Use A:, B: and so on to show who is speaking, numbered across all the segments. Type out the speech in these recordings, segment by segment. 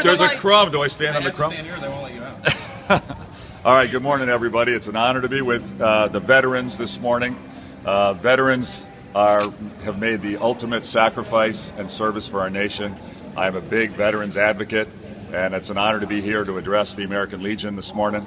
A: there's a crumb. Do I stand on the crumb?
B: Stand here, they won't let you out.
A: All right, good morning, everybody. It's an honor to be with the veterans this morning. Veterans have made the ultimate sacrifice and service for our nation. I'm a big veterans advocate, and it's an honor to be here to address the American Legion this morning.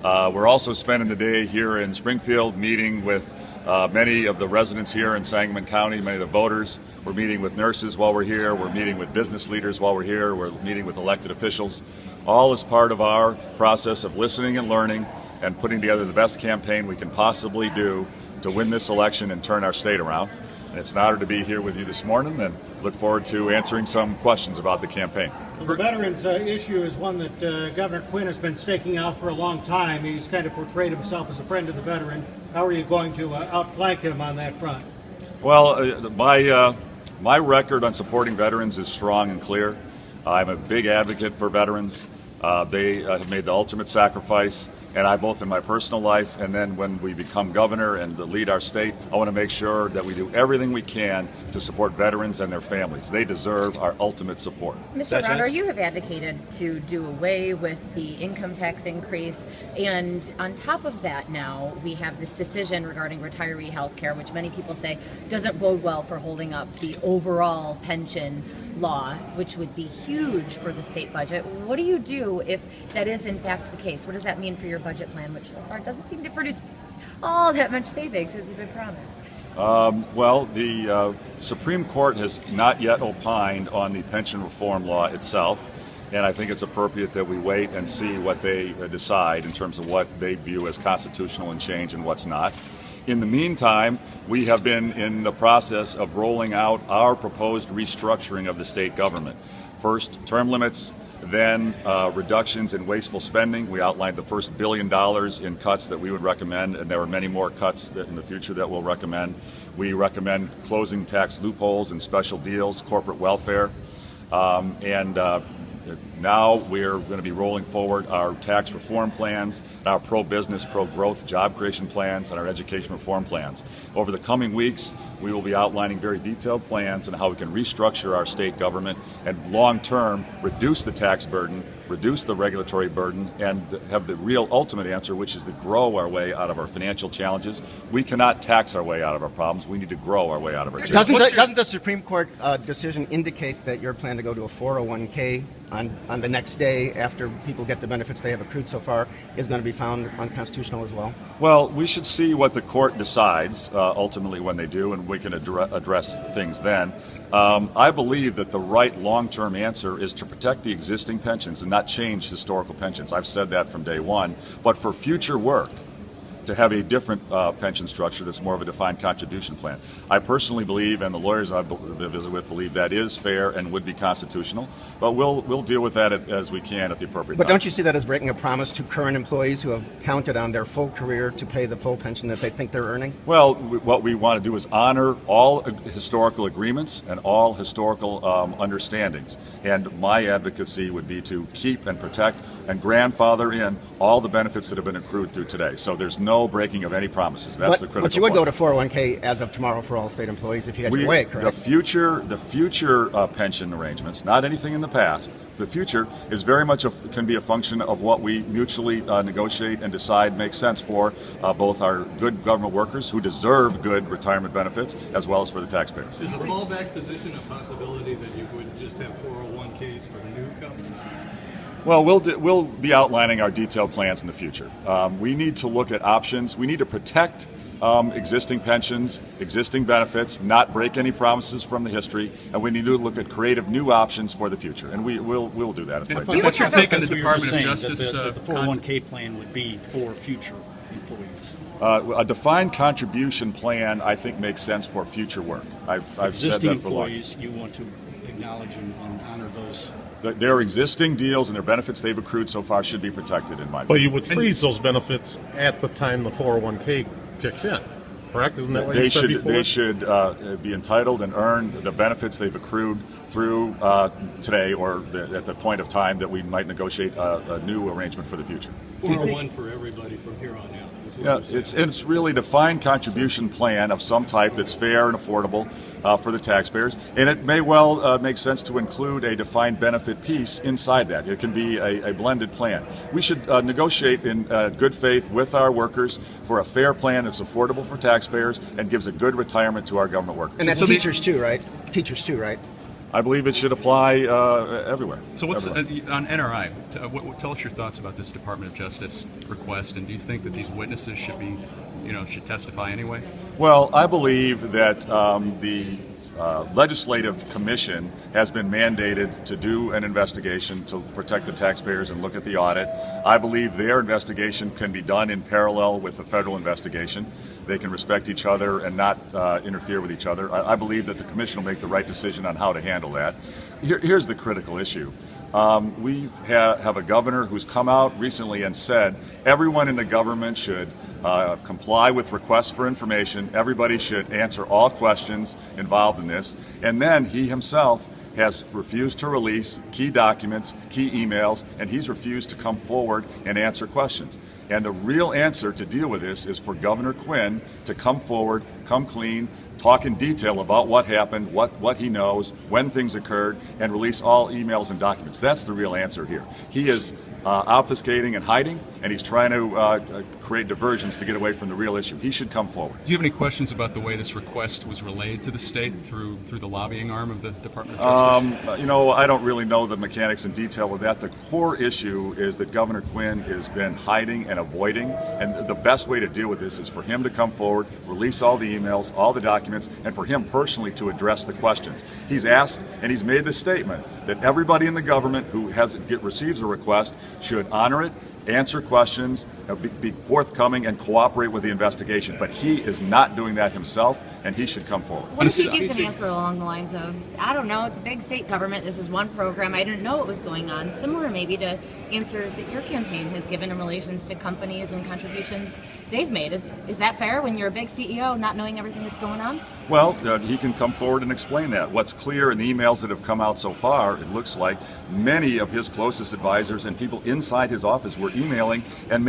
A: We're also spending the day here in Springfield meeting with many of the residents here in Sangamon County, many of the voters. We're meeting with nurses while we're here. We're meeting with business leaders while we're here. We're meeting with elected officials, all as part of our process of listening and learning and putting together the best campaign we can possibly do to win this election and turn our state around. And it's an honor to be here with you this morning and look forward to answering some questions about the campaign.
C: Well, the veterans issue is one that Governor Quinn has been staking out for a long time. He's kind of portrayed himself as a friend of the veteran. How are you going to outflank him on that front?
A: Well, my record on supporting veterans is strong and clear. I'm a big advocate for veterans. They have made the ultimate sacrifice, and I, both in my personal life and then when we become governor and lead our state, I want to make sure that we do everything we can to support veterans and their families. They deserve our ultimate support.
D: Mr. Rauner, you have advocated to do away with the income tax increase, and on top of that now we have this decision regarding retiree health care, which many people say doesn't bode well for holding up the overall pension law, which would be huge for the state budget. What do you do if that is in fact the case? What does that mean for your budget plan, which so far doesn't seem to produce all that much savings as you've been promised?
A: Well, the Supreme Court has not yet opined on the pension reform law itself, and I think it's appropriate that we wait and see what they decide in terms of what they view as constitutional and change and what's not. In the meantime, we have been in the process of rolling out our proposed restructuring of the state government. First, term limits, then reductions in wasteful spending. We outlined the first $1 billion in cuts that we would recommend, and there are many more cuts that in the future that we'll recommend. We recommend closing tax loopholes and special deals, corporate welfare, now we're going to be rolling forward our tax reform plans, our pro-business, pro-growth job creation plans, and our education reform plans. Over the coming weeks, we will be outlining very detailed plans on how we can restructure our state government and long-term reduce the tax burden, reduce the regulatory burden, and have the real ultimate answer, which is to grow our way out of our financial challenges. We cannot tax our way out of our problems. We need to grow our way out of our challenges.
E: Doesn't the Supreme Court decision indicate that your plan to go to a 401k on the next day after people get the benefits they have accrued so far is going to be found unconstitutional as well?
A: Well, we should see what the court decides ultimately when they do, and we can address things then. I believe that the right long-term answer is to protect the existing pensions and not change historical pensions. I've said that from day one. But for future work, to have a different pension structure that's more of a defined contribution plan. I personally believe, and the lawyers I've visited with believe, that is fair and would be constitutional, but we'll deal with that as we can at the appropriate time.
E: But don't you see that as breaking a promise to current employees who have counted on their full career to pay the full pension that they think they're earning?
A: Well, what we want to do is honor all historical agreements and all historical understandings. And my advocacy would be to keep and protect and grandfather in all the benefits that have been accrued through today. So there's no breaking of any promises. That's the critical
E: But you would
A: point.
E: go to 401k as of tomorrow for all state employees if you had your way, correct?
A: The future pension arrangements, not anything in the past. The future is very much can be a function of what we mutually negotiate and decide makes sense for both our good government workers who deserve good retirement benefits as well as for the taxpayers.
F: Is a fallback position a possibility that you would just have 401ks for newcomers?
A: Well, we'll be outlining our detailed plans in the future. We need to look at options. We need to protect existing pensions, existing benefits, not break any promises from the history, and we need to look at creative new options for the future. And we'll do that.
B: What's your take on the Department of Justice?
G: That the 401k plan would be for future employees.
A: A defined contribution plan, I think, makes sense for future work. I've said that for long.
G: Existing employees, you want to acknowledge and honor those.
A: Their existing deals and their benefits they've accrued so far should be protected, in my view.
H: But you would freeze those benefits at the time the 401k kicks in, correct? Isn't that what you said before?
A: They should be entitled and earn the benefits they've accrued through today or at the point of time that we might negotiate a new arrangement for the future.
F: 401 for everybody from here on out.
A: Yeah, it's really a defined contribution plan of some type that's fair and affordable for the taxpayers, and it may well make sense to include a defined benefit piece inside that. It can be a blended plan. We should negotiate in good faith with our workers for a fair plan that's affordable for taxpayers and gives a good retirement to our government workers.
E: And that's teachers too, right? Teachers too, right?
A: I believe it should apply everywhere.
B: So what's
A: everywhere.
B: on NRI? Tell us your thoughts about this Department of Justice request, and do you think that these witnesses should be, should testify anyway?
A: Well, I believe that the Legislative Commission has been mandated to do an investigation to protect the taxpayers and look at the audit. I believe their investigation can be done in parallel with the federal investigation. They can respect each other and not interfere with each other. I believe that the Commission will make the right decision on how to handle that. Here's the critical issue. We have a governor who's come out recently and said everyone in the government should comply with requests for information. Everybody should answer all questions involved in this. And then he himself has refused to release key documents, key emails, and he's refused to come forward and answer questions. And the real answer to deal with this is for Governor Quinn to come forward, come clean, talk in detail about what happened, what he knows, when things occurred, and release all emails and documents. That's the real answer here. He is obfuscating and hiding, and he's trying to create diversions to get away from the real issue. He should come forward.
B: Do you have any questions about the way this request was relayed to the state through the lobbying arm of the Department of Justice?
A: I don't really know the mechanics and detail of that. The core issue is that Governor Quinn has been hiding and avoiding, and the best way to deal with this is for him to come forward, release all the emails, all the documents, and for him personally to address the questions. He's asked and he's made the statement that everybody in the government who receives a request should honor it, answer questions, be forthcoming, and cooperate with the investigation. But he is not doing that himself, and he should come forward.
D: What if he gives an answer along the lines of, I don't know, it's a big state government, this is one program, I didn't know what was going on, similar maybe to answers that your campaign has given in relations to companies and contributions they've made. Is that fair when you're a big CEO not knowing everything that's going on?
A: Well, he can come forward and explain that. What's clear in the emails that have come out so far, it looks like many of his closest advisors and people inside his office were emailing and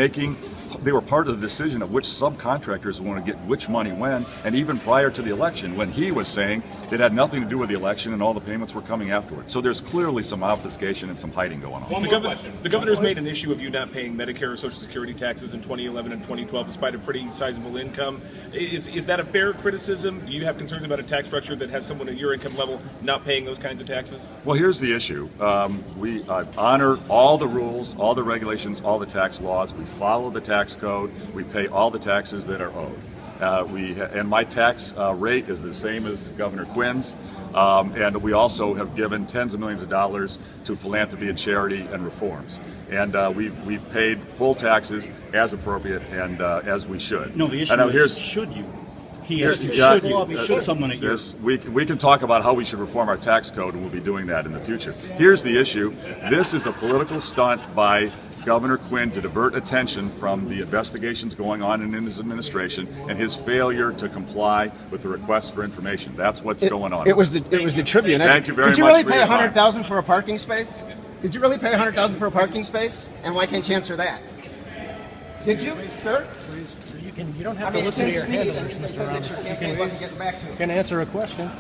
A: they were part of the decision of which subcontractors want to get which money when, and even prior to the election when he was saying it had nothing to do with the election and all the payments were coming afterwards. So there's clearly some obfuscation and some hiding going on.
I: The governor's made an issue of you not paying Medicare or Social Security taxes in 2011 and 2012 despite a pretty sizable income. Is that a fair criticism? Do you have concerns about a tax structure that has someone at your income level not paying those kinds of taxes?
A: Well, here's the issue. We honor all the rules, all the regulations, all the tax laws. We follow the tax code. We pay all the taxes that are owed. And my tax rate is the same as Governor Quinn's. And we also have given tens of millions of dollars to philanthropy and charity and reforms. And we've paid full taxes as appropriate and as we should.
G: No, the issue is should you? He asked you, should someone at yours?
A: We can talk about how we should reform our tax code, and we'll be doing that in the future. Here's the issue. This is a political stunt by Governor Quinn to divert attention from the investigations going on in his administration and his failure to comply with the requests for information. That's what's going on.
E: It was the Tribune.
A: Thank you very much.
E: Did you really
A: for
E: pay
A: your time.
E: $100,000 for a parking space? Did you really pay $100,000 for a parking space? And why can't you answer that? Did you, sir?
J: You don't have to listen to your handlers, Mr. Rauner.
E: You can answer a question.